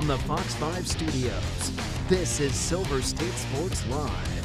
from the Fox 5 studios, this is Silver State Sports Live.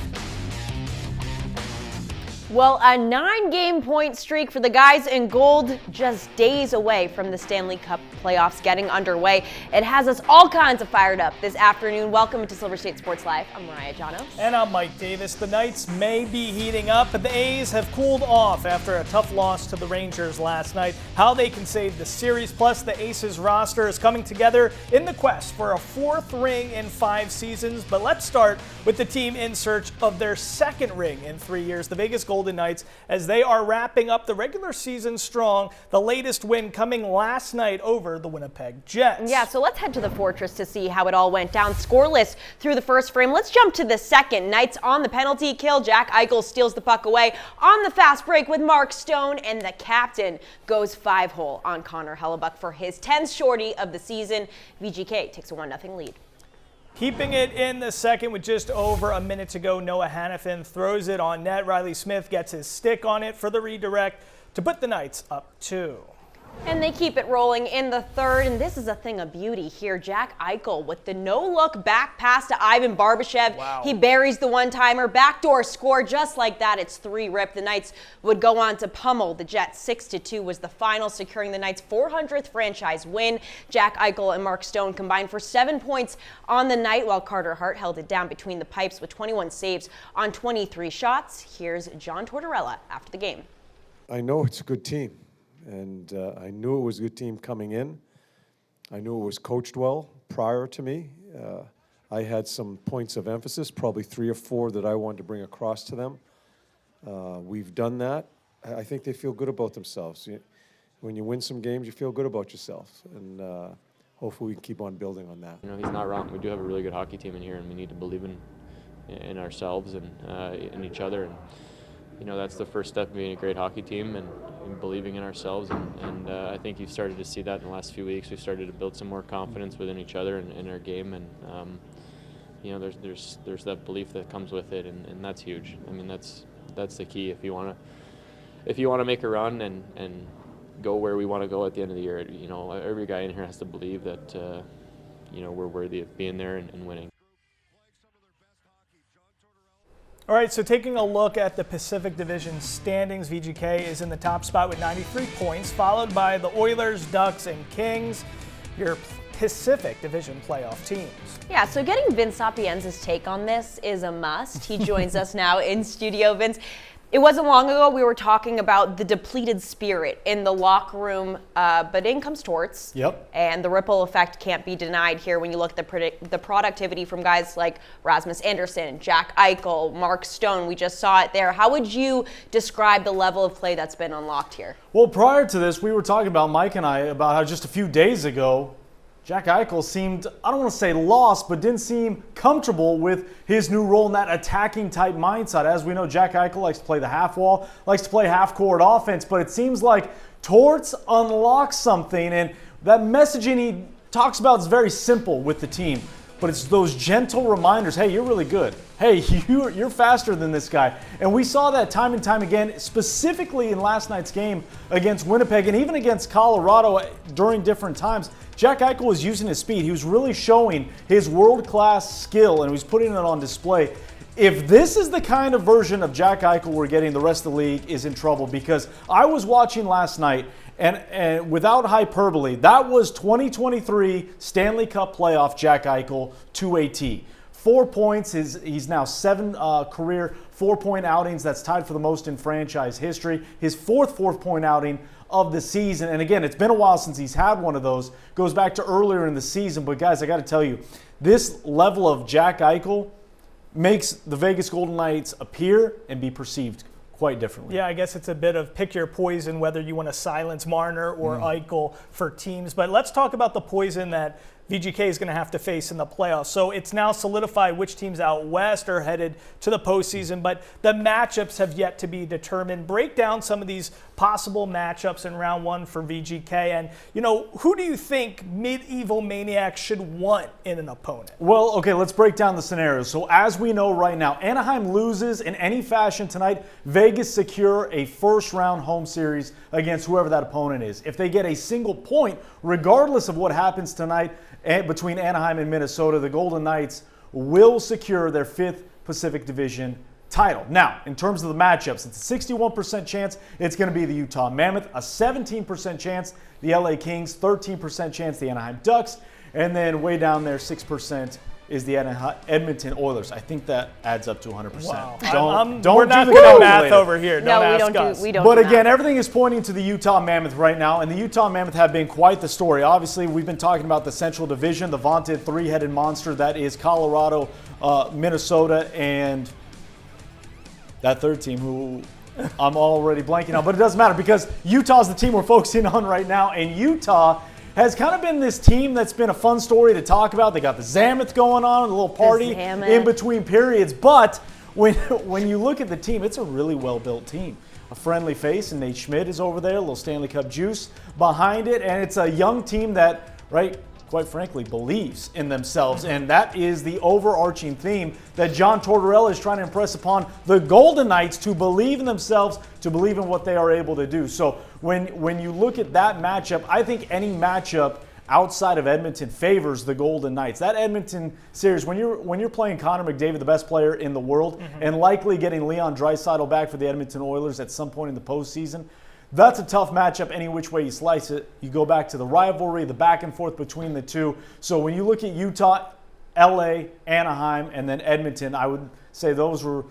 Well, a 9-game point streak for the guys in gold, just days away from the Stanley Cup playoffs getting underway. It has us all kinds of fired up this afternoon. Welcome to Silver State Sports Live. I'm Mariah Janos. And I'm Mike Davis. The Knights may be heating up, but the A's have cooled off after a tough loss to the Rangers last night. How they can save the series, plus the Aces roster is coming together in the quest for a 4th ring in 5 seasons. But let's start with the team in search of their 2nd ring in 3 years, the Vegas Golden Knights, as they are wrapping up the regular season strong. The latest win coming last night over the Winnipeg Jets. Yeah, so let's head to the Fortress to see how it all went down. Scoreless through the first frame. Let's jump to the second. Knights on the penalty kill. Jack Eichel steals the puck away on the fast break with Mark Stone, and the captain goes 5-hole on Connor Hellebuck for his 10th shorty of the season. VGK takes a 1-0 lead. Keeping it in the second with just over a minute to go, Noah Hannafin throws it on net. Riley Smith gets his stick on it for the redirect to put the Knights up 2. And they keep it rolling in the third, and this is a thing of beauty here. Jack Eichel with the no-look back pass to Ivan Barbashev. Wow. He buries the one-timer, backdoor score just like that. It's 3-rip. The Knights would go on to pummel the Jets. 6-2 was the final, securing the Knights' 400th franchise win. Jack Eichel and Mark Stone combined for 7 points on the night, while Carter Hart held it down between the pipes with 21 saves on 23 shots. Here's Coach Tortorella after the game. I know it's a good team. And I knew it was a good team coming in. I knew it was coached well prior to me. I had some points of emphasis, probably 3 or 4 that I wanted to bring across to them. We've done that. I think they feel good about themselves. When you win some games, you feel good about yourself. And hopefully we can keep on building on that. You know, he's not wrong. We do have a really good hockey team in here, and we need to believe in ourselves and in each other. And, you know, that's the first step of being a great hockey team and believing in ourselves. And I think you've started to see that in the last few weeks. We've started to build some more confidence within each other and in our game. And, you know, there's that belief that comes with it, and that's huge. I mean, that's the key if you want to make a run and go where we want to go at the end of the year. You know, every guy in here has to believe that, you know, we're worthy of being there and winning. All right, so taking a look at the Pacific Division standings, VGK is in the top spot with 93 points, followed by the Oilers, Ducks, and Kings, your Pacific Division playoff teams. Yeah, so getting Vince Sapienza's take on this is a must. He joins us now in studio. Vince, it wasn't long ago we were talking about the depleted spirit in the locker room, but in comes Torts. Yep. And the ripple effect can't be denied here when you look at the productivity from guys like Rasmus Andersson, Jack Eichel, Mark Stone. We just saw it there. How would you describe the level of play that's been unlocked here? Well, prior to this, we were talking about, Mike and I, about how just a few days ago, Jack Eichel seemed, I don't want to say lost, but didn't seem comfortable with his new role in that attacking type mindset. As we know, Jack Eichel likes to play the half wall, likes to play half-court offense, but it seems like Torts unlocks something, and that messaging he talks about is very simple with the team. But it's those gentle reminders, hey, you're really good. Hey, you're faster than this guy. And we saw that time and time again, specifically in last night's game against Winnipeg and even against Colorado during different times. Jack Eichel was using his speed. He was really showing his world-class skill, and he was putting it on display. If this is the kind of version of Jack Eichel we're getting, the rest of the league is in trouble, because I was watching last night, and without hyperbole, that was 2023 Stanley Cup playoff Jack Eichel to a T. 4 points. He's now 7 career 4-point outings. That's tied for the most in franchise history. His 4th 4-point outing of the season. And again, it's been a while since he's had one of those. Goes back to earlier in the season. But guys, I got to tell you, this level of Jack Eichel makes the Vegas Golden Knights appear and be perceived quite differently. Yeah, I guess it's a bit of pick your poison, whether you want to silence Marner or Eichel for teams. But let's talk about the poison that VGK is going to have to face in the playoffs. So it's now solidified which teams out west are headed to the postseason, but the matchups have yet to be determined. Break down some of these possible matchups in round one for VGK. And, you know, who do you think Medieval Maniacs should want in an opponent? Well, okay, let's break down the scenarios. So as we know right now, Anaheim loses in any fashion tonight. Vegas secure a first-round home series against whoever that opponent is. If they get a single point, regardless of what happens tonight, between Anaheim and Minnesota, the Golden Knights will secure their 5th Pacific Division title. Now, in terms of the matchups, it's a 61% chance it's going to be the Utah Mammoth, a 17% chance the LA Kings, 13% chance the Anaheim Ducks, and then way down there, 6% is the Edmonton Oilers. I think that adds up to 100%. Wow. Don't we're do not the good at math calculator over here. No, Don't we ask don't us. do. We don't. But do again, that. everything is pointing to the Utah Mammoth right now, and the Utah Mammoth have been quite the story. Obviously, we've been talking about the Central Division, the vaunted three-headed monster that is Colorado, Minnesota, and that third team who I'm already blanking on. But it doesn't matter because Utah's the team we're focusing on right now, and Utah has kind of been this team that's been a fun story to talk about. They got the Zammoth going on, a little party in between periods. But when you look at the team, it's a really well-built team. A friendly face, and Nate Schmidt is over there, a little Stanley Cup juice behind it. And it's a young team that, right, quite frankly, believes in themselves. And that is the overarching theme that John Tortorella is trying to impress upon the Golden Knights, to believe in themselves, to believe in what they are able to do. So when you look at that matchup, I think any matchup outside of Edmonton favors the Golden Knights. That Edmonton series, when you're playing Connor McDavid, the best player in the world, and likely getting Leon Draisaitl back for the Edmonton Oilers at some point in the postseason, that's a tough matchup any which way you slice it. You go back to the rivalry, the back and forth between the two. So when you look at Utah, LA, Anaheim, and then Edmonton, I would say those were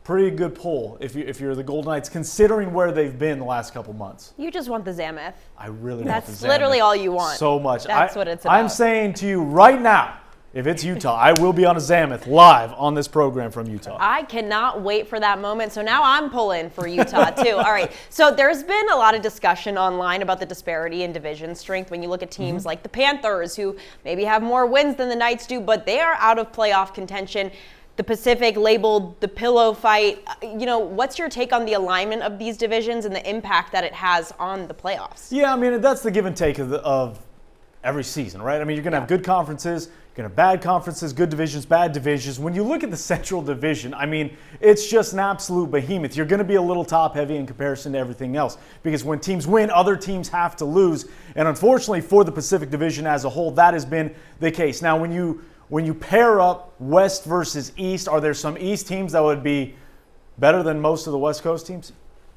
pretty good pull if you're the Golden Knights, considering where they've been the last couple months. You just want the Zammoth. I really want the That's Zammoth literally all you want. so much. That's what it's about. I'm saying to you right now, if it's Utah, I will be on a Zammoth live on this program from Utah. I cannot wait for that moment. So now I'm pulling for Utah too. All right. So there's been a lot of discussion online about the disparity in division strength when you look at teams like the Panthers, who maybe have more wins than the Knights do, but they are out of playoff contention. The Pacific labeled the pillow fight. What's your take on the alignment of these divisions and the impact that it has on the playoffs? Yeah, I mean, that's the give and take of every season, right? I mean, you're going to have good conferences, you're going to have bad conferences, good divisions, bad divisions. When you look at the Central Division, I mean, it's just an absolute behemoth. You're going to be a little top-heavy in comparison to everything else because when teams win, other teams have to lose. And unfortunately for the Pacific Division as a whole, that has been the case. Now, when you pair up West versus East, are there some East teams that would be better than most of the West Coast teams?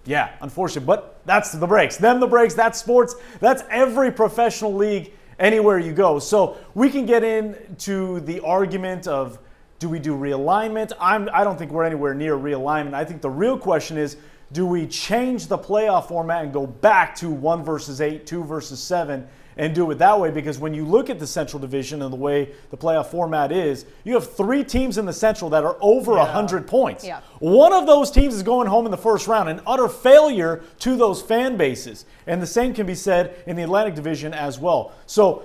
Yeah, unfortunately, but that's the breaks. The breaks, that's sports. That's every professional league anywhere you go. So we can get into the argument of, do we do realignment? I don't think we're anywhere near realignment. I think the real question is, do we change the playoff format and go back to 1 versus 8, 2 versus 7, and do it that way? Because when you look at the Central Division and the way the playoff format is, you have 3 teams in the Central that are over 100 points. Yeah. One of those teams is going home in the first round, an utter failure to those fan bases. And the same can be said in the Atlantic Division as well. So,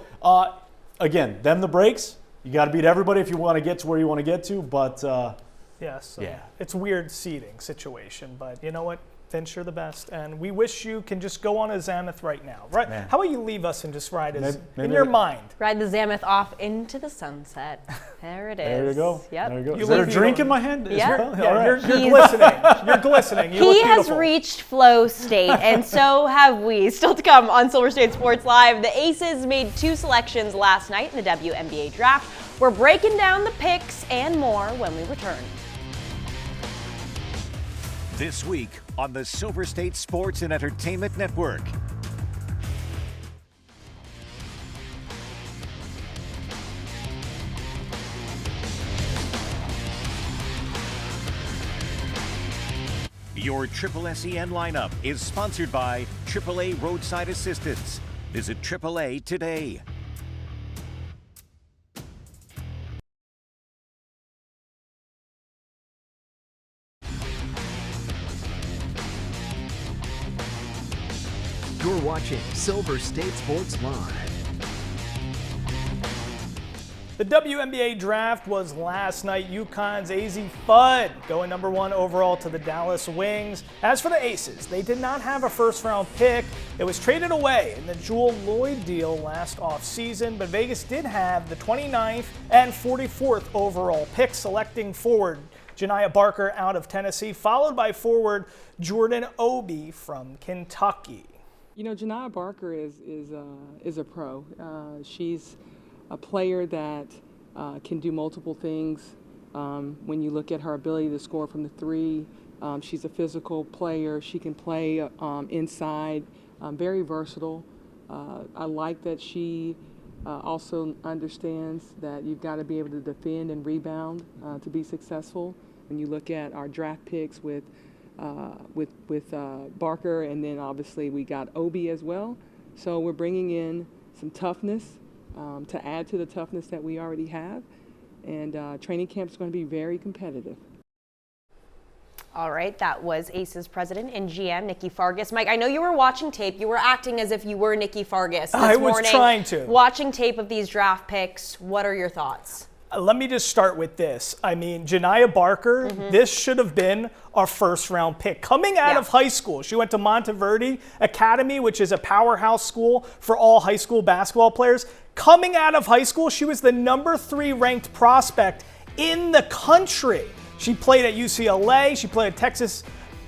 again, the breaks. You got to beat everybody if you want to get to where you want to get to. But, yes, yeah. It's a weird seeding situation. But you know what? Vince, you're the best, and we wish you can just go on a Zammoth right now. Right? Man. How about you leave us and just ride us Maybe in your mind? Ride the Zammoth off into the sunset. There it is. There you go. Yep. There you go. You Is there a leave drink you in my hand? Yeah. As well? Yeah, All right. you're glistening. You're glistening. You He look has beautiful. reached flow state, and so have we. Still to come on Silver State Sports Live, the Aces made 2 selections last night in the WNBA Draft. We're breaking down the picks and more when we return. This week on the Silver State Sports and Entertainment Network. Your Triple SEN lineup is sponsored by AAA Roadside Assistance. Visit AAA today. You're watching Silver State Sports Live. The WNBA Draft was last night. UConn's AZ Fudd going number 1 overall to the Dallas Wings. As for the Aces, they did not have a first-round pick. It was traded away in the Jewel Lloyd deal last offseason, but Vegas did have the 29th and 44th overall pick, selecting forward Janiah Barker out of Tennessee, followed by forward Jordan Obi from Kentucky. You know, Janiah Barker is a pro. She's a player that can do multiple things. When you look at her ability to score from the three, she's a physical player. She can play inside, very versatile. I like that she also understands that you've got to be able to defend and rebound to be successful. When you look at our draft picks with Barker, and then obviously we got Obi as well. So we're bringing in some toughness to add to the toughness that we already have. And training camp is going to be very competitive. All right, that was Aces president and GM Nikki Fargas. Mike, I know you were watching tape. You were acting as if you were Nikki Fargas this I was morning, trying to. Watching tape of these draft picks, what are your thoughts? Let me just start with this. I mean, Janiah Barker, this should have been our first-round pick. Coming out of high school, she went to Monteverde Academy, which is a powerhouse school for all high school basketball players. Coming out of high school, she was the number 3 ranked prospect in the country. She played at UCLA, she played at Texas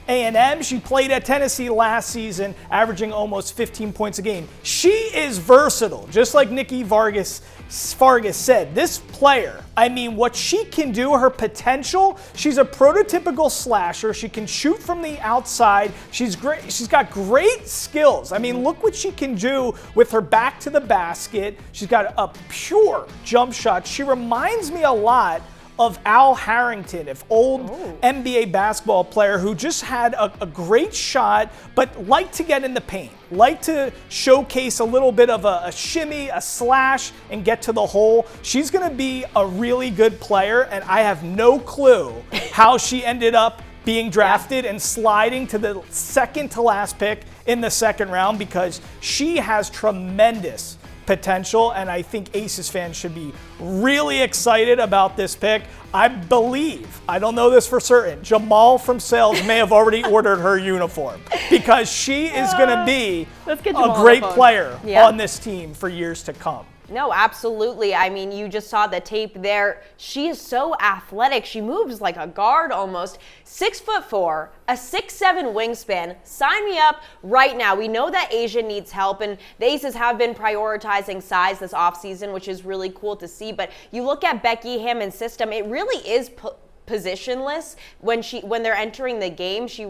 A&M, she played at Tennessee last season, averaging almost 15 points a game. She is versatile, just like Nikki Fargas said. This player, I mean, what she can do, her potential, she's a prototypical slasher. She can shoot from the outside. She's great. She's got great skills. I mean, look what she can do with her back to the basket. She's got a pure jump shot. She reminds me a lot of Al Harrington, an old NBA basketball player who just had a great shot, but liked to get in the paint, liked to showcase a little bit of a shimmy, a slash, and get to the hole. She's going to be a really good player, and I have no clue how she ended up being drafted and sliding to the second to last pick in the second round, because she has tremendous potential, and I think Aces fans should be really excited about this pick. I believe, I don't know this for certain, Jamal from Sales may have already ordered her uniform, because she is going to be a great player on this team for years to come. No, absolutely. I mean, you just saw the tape there. She is so athletic. She moves like a guard almost. 6'4", a 6'7" wingspan. Sign me up right now. We know that Asia needs help, and the Aces have been prioritizing size this offseason, which is really cool to see. But you look at Becky Hammond's system, it really is positionless when they're entering the game. She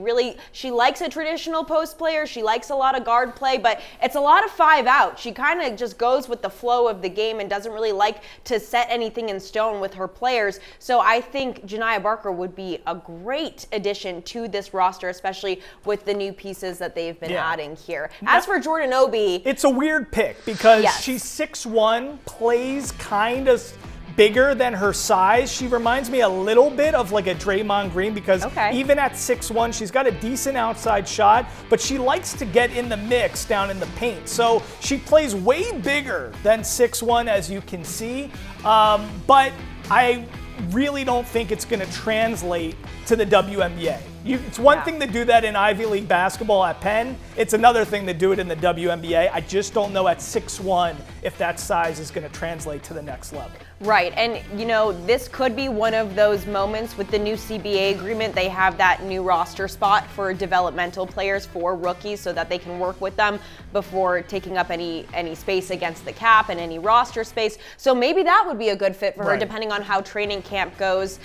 likes a traditional post player. She likes a lot of guard play, but it's a lot of 5 out. She kind of just goes with the flow of the game and doesn't really like to set anything in stone with her players. So I think Janiah Barker would be a great addition to this roster, especially with the new pieces that they've been adding here. As for Jordan Obi, it's a weird pick because she's 6'1", plays kind of bigger than her size. She reminds me a little bit of like a Draymond Green, because even at 6'1", she's got a decent outside shot, but she likes to get in the mix down in the paint. So she plays way bigger than 6'1", as you can see, but I really don't think it's going to translate to the WNBA. It's one thing to do that in Ivy League basketball at Penn. It's another thing to do it in the WNBA. I just don't know at 6'1" if that size is going to translate to the next level. Right, and you know, this could be one of those moments with the new CBA agreement. They have that new roster spot for developmental players, for rookies, so that they can work with them before taking up any space against the cap and any roster space. So maybe that would be a good fit for her, depending on how training camp goes.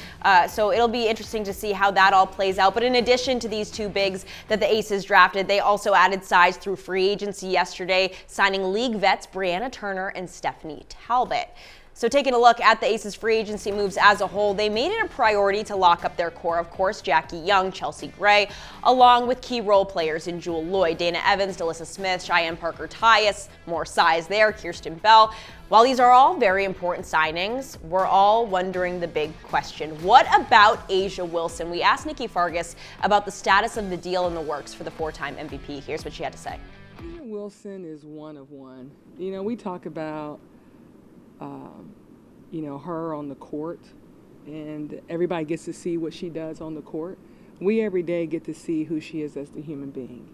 So it'll be interesting to see how that all plays out. But in addition to these two bigs that the Aces drafted, they also added size through free agency yesterday, signing league vets Brianna Turner and Stephanie Talbot. So taking a look at the Aces free agency moves as a whole, they made it a priority to lock up their core. Of course, Jackie Young, Chelsea Gray, along with key role players in Jewel Lloyd, Dana Evans, Delissa Smith, Cheyenne Parker-Tyus, more size there, Kirsten Bell. While these are all very important signings, we're all wondering the big question. What about Asia Wilson? We asked Nikki Fargas about the status of the deal in the works for the 4-time MVP. Here's what she had to say. Asia Wilson is one of one. You know, we talk about her on the court, and everybody gets to see what she does on the court. We every day get to see who she is as the human being.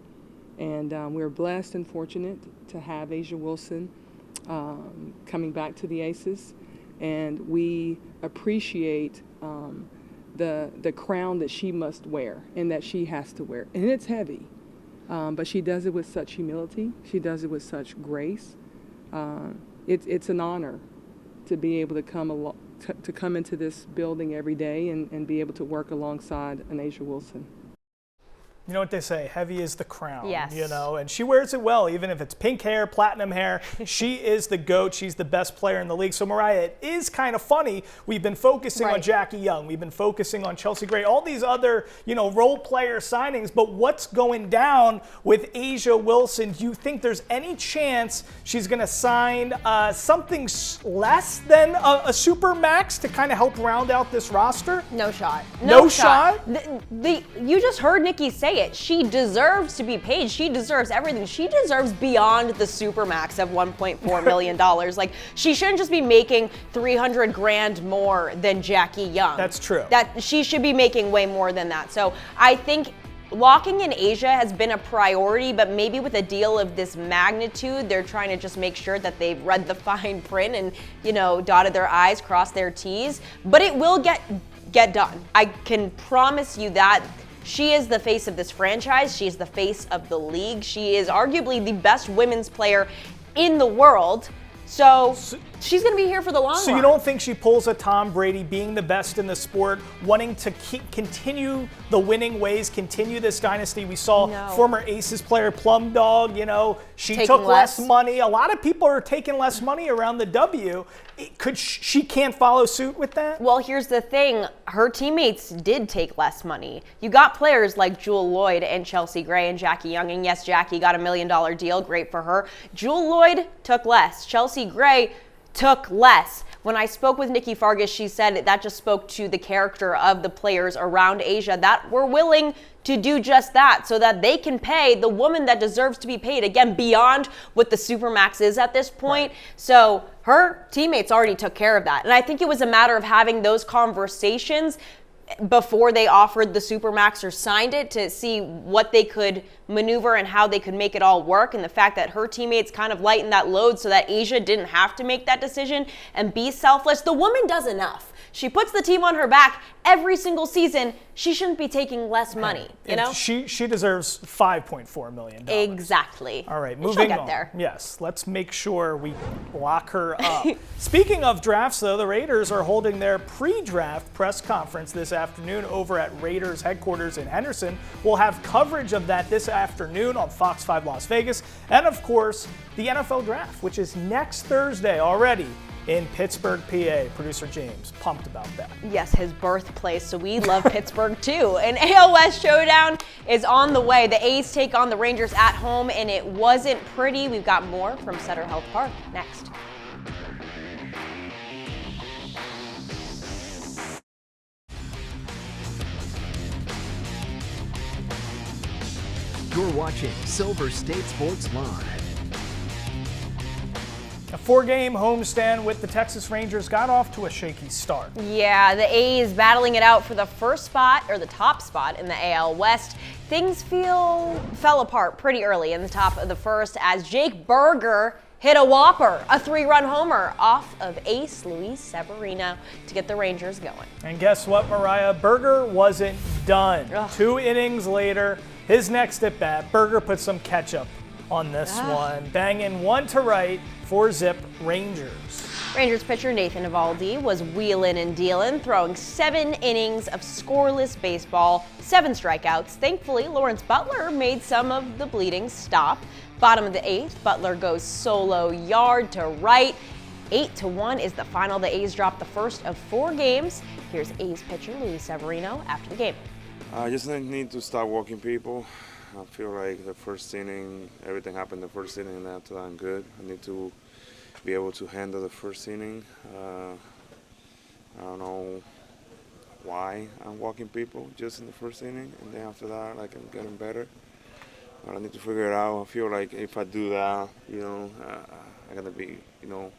And we're blessed and fortunate to have Asia Wilson coming back to the Aces. And we appreciate the crown that she must wear and that she has to wear. And it's heavy, but she does it with such humility. She does it with such grace. It's an honor to be able to come into this building every day and be able to work alongside an Asia Wilson. You know what they say, heavy is the crown. Yes. You know, and she wears it well, even if it's pink hair, platinum hair. She is the GOAT. She's the best player in the league. So, Mariah, it is kind of funny. We've been focusing on Jackie Young. We've been focusing on Chelsea Gray, all these other, role player signings. But what's going down with Asia Wilson? Do you think there's any chance she's going to sign something less than a super max to kind of help round out this roster? No shot. No shot? You just heard Nikki say it. She deserves to be paid. She deserves everything. She deserves beyond the supermax of $1.4 million. Like, she shouldn't just be making $300,000 more than Jackie Young. That's true. That she should be making way more than that. So I think locking in Asia has been a priority, but maybe with a deal of this magnitude, they're trying to just make sure that they've read the fine print and, dotted their I's, crossed their T's. But it will get done. I can promise you that. She is the face of this franchise. She is the face of the league. She is arguably the best women's player in the world. So she's going to be here for the long run. So you don't think she pulls a Tom Brady, being the best in the sport, wanting to continue the winning ways, continue this dynasty? We saw former Aces player Plum Dog, she took less money. A lot of people are taking less money around the W. She can't follow suit with that? Well, here's the thing. Her teammates did take less money. You got players like Jewel Lloyd and Chelsea Gray and Jackie Young. And yes, Jackie got $1 million deal. Great for her. Jewel Lloyd took less. Chelsea Gray took less. When I spoke with Nikki Fargas, she said that just spoke to the character of the players around Asia that were willing to do just that so that they can pay the woman that deserves to be paid, again, beyond what the Supermax is at this point. Right. So her teammates already took care of that. And I think it was a matter of having those conversations before they offered the Supermax or signed it to see what they could maneuver and how they could make it all work. And the fact that her teammates kind of lightened that load so that Asia didn't have to make that decision and be selfless. The woman does enough. She puts the team on her back every single season. She shouldn't be taking less money, She deserves $5.4 million. Exactly. All right, moving on. There. Yes, let's make sure we lock her up. Speaking of drafts, though, the Raiders are holding their pre-draft press conference this afternoon over at Raiders headquarters in Henderson. We'll have coverage of that this afternoon on Fox 5 Las Vegas. And, of course, the NFL Draft, which is next Thursday already in Pittsburgh, PA. Producer James, pumped about that. Yes, his birthplace, so we love Pittsburgh too. An AL West showdown is on the way. The A's take on the Rangers at home, and it wasn't pretty. We've got more from Sutter Health Park next. You're watching Silver State Sports Live. A 4-game homestand with the Texas Rangers got off to a shaky start. Yeah, the A's battling it out for the first spot, or the top spot in the AL West. Things fell apart pretty early in the top of the first as Jake Burger hit a whopper, a 3-run homer off of ace Luis Severino to get the Rangers going. And guess what, Mariah? Burger wasn't done. Ugh. 2 innings later, his next at bat, Burger put some ketchup on this one, banging one to right for Zip Rangers. Rangers pitcher Nathan Eovaldi was wheeling and dealing, throwing 7 innings of scoreless baseball, 7 strikeouts. Thankfully, Lawrence Butler made some of the bleeding stop. Bottom of the 8th, Butler goes solo yard to right. 8-1 is the final. The A's dropped the first of 4 games. Here's A's pitcher Luis Severino after the game. I just need to start walking people. I feel like the first inning, everything happened the first inning, and after that I'm good. I need to be able to handle the first inning. I don't know why I'm walking people just in the first inning, and then after that, like, I'm getting better. But I need to figure it out. I feel like if I do that, I'm gonna be, I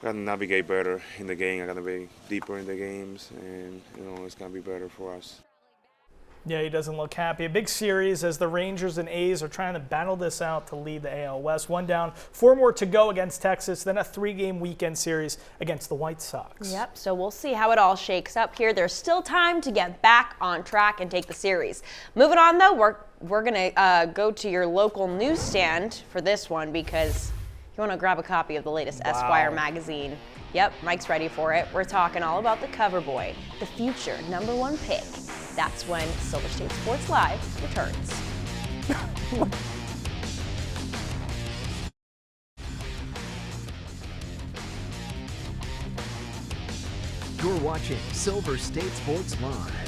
gotta navigate better in the game. I gotta be deeper in the games, and it's gonna be better for us. Yeah, he doesn't look happy. A big series as the Rangers and A's are trying to battle this out to lead the AL West. 1 down, 4 more to go against Texas, then a 3-game weekend series against the White Sox. Yep, so we'll see how it all shakes up here. There's still time to get back on track and take the series. Moving on, though, we're going to go to your local newsstand for this one because you want to grab a copy of the latest Esquire magazine. Yep, Mike's ready for it. We're talking all about the cover boy, the future #1 pick. That's when Silver State Sports Live returns. You're watching Silver State Sports Live.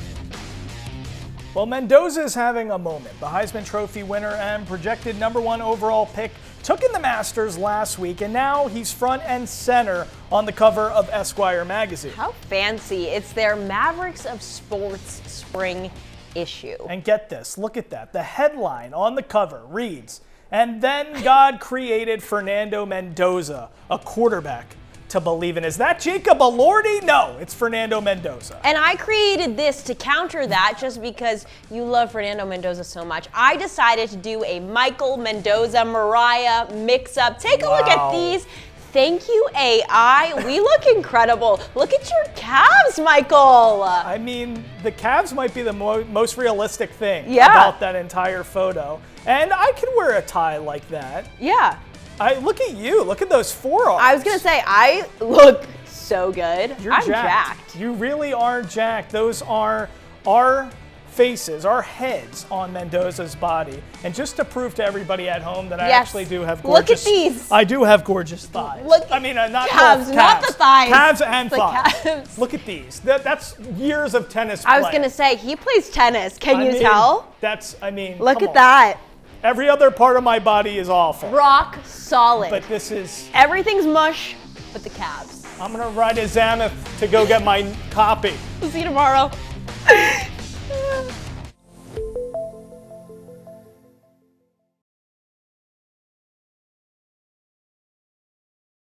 Well, Mendoza's having a moment. The Heisman Trophy winner and projected #1 overall pick took in the Masters last week, and now he's front and center on the cover of Esquire magazine. How fancy. It's their Mavericks of Sports spring issue. And get this, look at that. The headline on the cover reads, "And then God created Fernando Mendoza, a quarterback to believe in." Is that Jacob Elordi? No, it's Fernando Mendoza. And I created this to counter that just because you love Fernando Mendoza so much. I decided to do a Michael Mendoza Mariah mix-up. Take a look at these. Thank you, AI. We look incredible. Look at your calves, Michael. I mean, the calves might be the most realistic thing Yeah. about that entire photo. And I can wear a tie like that. Yeah. Look at you. Look at those forearms. I was going to say, I look so good. I'm jacked. You really are jacked. Those are our faces, our heads on Mendoza's body. And just to prove to everybody at home that I actually do have gorgeous... Look at these. I do have gorgeous thighs. Look, I mean, not calves, not the thighs. Calves and the thighs. calves. Look at these. That's years of tennis play. I was going to say, he plays tennis. Can you tell? Look at that. Every other part of my body is awful. Rock solid. But this is... Everything's mush but the calves. I'm going to ride a Xanath to go get my copy. We'll see you tomorrow.